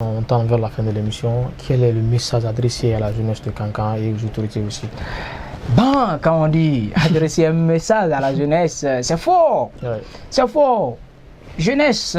On tend vers la fin de l'émission. Quel est le message adressé à la jeunesse de Kankan et aux autorités aussi? Bon, quand on dit adresser un message à la jeunesse, c'est fort. Ouais. C'est fort. Jeunesse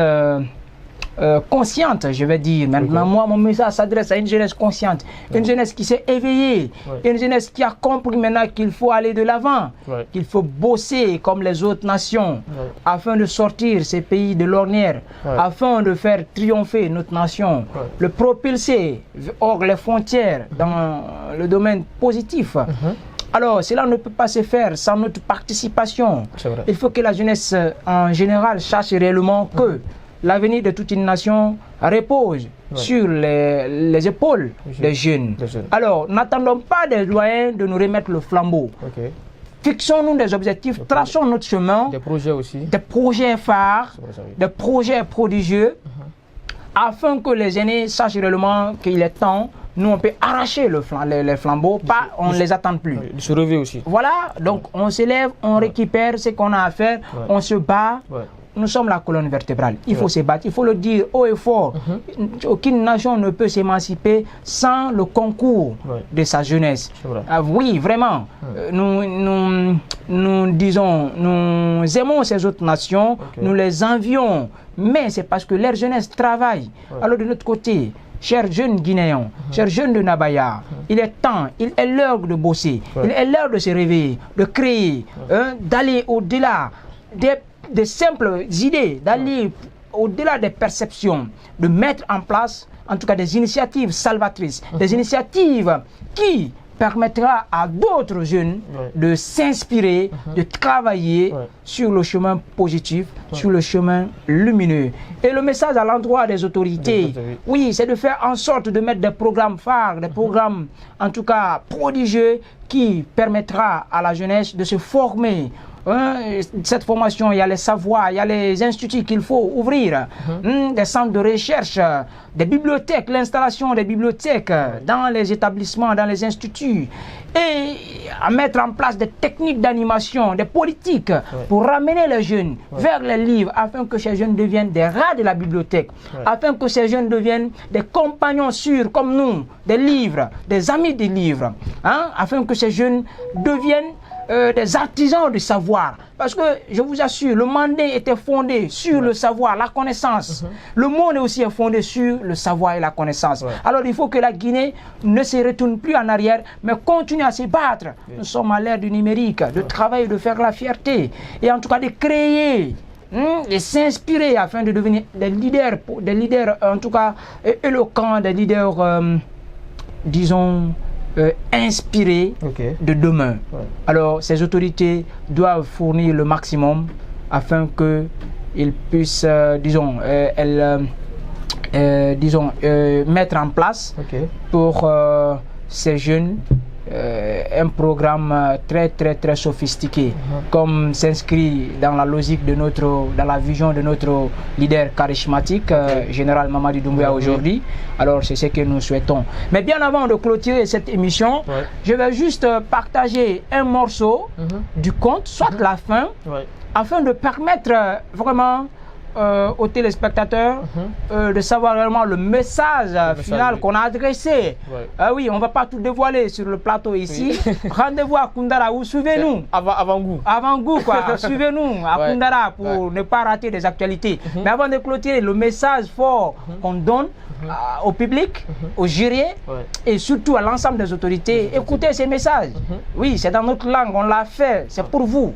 consciente, je vais dire. Maintenant, moi, mon message s'adresse à une jeunesse consciente, une jeunesse qui s'est éveillée, une jeunesse qui a compris maintenant qu'il faut aller de l'avant, qu'il faut bosser comme les autres nations, afin de sortir ces pays de l'ornière, afin de faire triompher notre nation, le propulser hors les frontières dans le domaine positif. Alors, cela ne peut pas se faire sans notre participation. Il faut que la jeunesse en général sache réellement que l'avenir de toute une nation repose sur les épaules des jeunes. Alors, n'attendons pas des doyens de nous remettre le flambeau. Fixons-nous des objectifs, traçons notre chemin, des projets aussi, des projets phares, des projets prodigieux, afin que les aînés sachent réellement qu'il est temps. Nous, on peut arracher les flambeaux, on ne les attend plus. Se relever aussi. Voilà, donc on s'élève, on récupère ce qu'on a à faire, on se bat. Nous sommes la colonne vertébrale. Il faut se battre, il faut le dire haut et fort. Aucune nation ne peut s'émanciper sans le concours de sa jeunesse. Oui, vraiment. Nous disons, nous aimons ces autres nations, nous les envions, mais c'est parce que leur jeunesse travaille. Alors de notre côté, chers jeunes Guinéens, chers jeunes de Nabaya, il est temps, il est l'heure de bosser, il est l'heure de se réveiller, de créer, d'aller au-delà des simples idées, d'aller au-delà des perceptions, de mettre en place, en tout cas, des initiatives salvatrices, des initiatives qui permettra à d'autres jeunes de s'inspirer, de travailler sur le chemin positif, sur le chemin lumineux. Et le message à l'endroit des autorités, oui, c'est de faire en sorte de mettre des programmes phares, des programmes en tout cas prodigieux qui permettra à la jeunesse de se former. Cette formation, il y a les savoirs, il y a les instituts qu'il faut ouvrir, des centres de recherche, des bibliothèques, l'installation des bibliothèques dans les établissements, dans les instituts, et à mettre en place des techniques d'animation, des politiques pour ramener les jeunes vers les livres, afin que ces jeunes deviennent des rats de la bibliothèque, afin que ces jeunes deviennent des compagnons sûrs comme nous, des livres, des amis des livres, afin que ces jeunes deviennent des artisans du savoir. Parce que, je vous assure, le Mandé était fondé sur le savoir, la connaissance. Le monde est aussi fondé sur le savoir et la connaissance. Alors, il faut que la Guinée ne se retourne plus en arrière, mais continue à se battre. Nous sommes à l'ère du numérique, de travailler, de faire la fierté, et en tout cas de créer, de s'inspirer afin de devenir des leaders en tout cas éloquents, des leaders, disons, inspirés de demain. Alors, ces autorités doivent fournir le maximum afin qu'ils puissent, mettre en place pour ces jeunes un programme très sophistiqué, comme s'inscrit dans la logique de dans la vision de notre leader charismatique, général Mamadi Doumbouya aujourd'hui. Alors c'est ce que nous souhaitons. Mais bien avant de clôturer cette émission, je vais juste partager un morceau du conte, soit la fin, afin de permettre vraiment aux téléspectateurs de savoir réellement le message final qu'on a adressé. Oui, on ne va pas tout dévoiler sur le plateau ici. Rendez-vous à Koundara, ou suivez-nous. Avant-goût, quoi. Suivez-nous à Koundara pour ne pas rater des actualités. Mais avant de clôturer, le message fort qu'on donne au public, aux jurés et surtout à l'ensemble des autorités, écoutez ces messages. Oui, c'est dans notre langue, on l'a fait, c'est pour vous.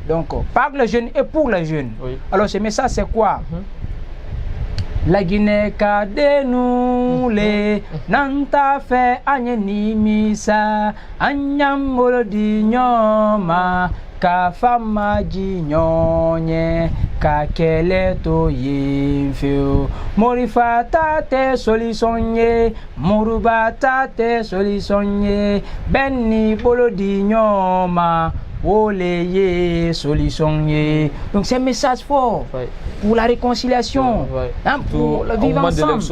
Donc, par les jeunes et pour les jeunes. Alors, ce message, c'est quoi? La Guinée kadenoule nanta fe anyeni misa anyamolo di nyoma ka fama ji nyonye ka kele to yefeo morifata te solisonye morubata te solisonye benni bolo di nyoma oleye solisonye. Donc c'est un message fort pour la réconciliation, pour le vivre ensemble.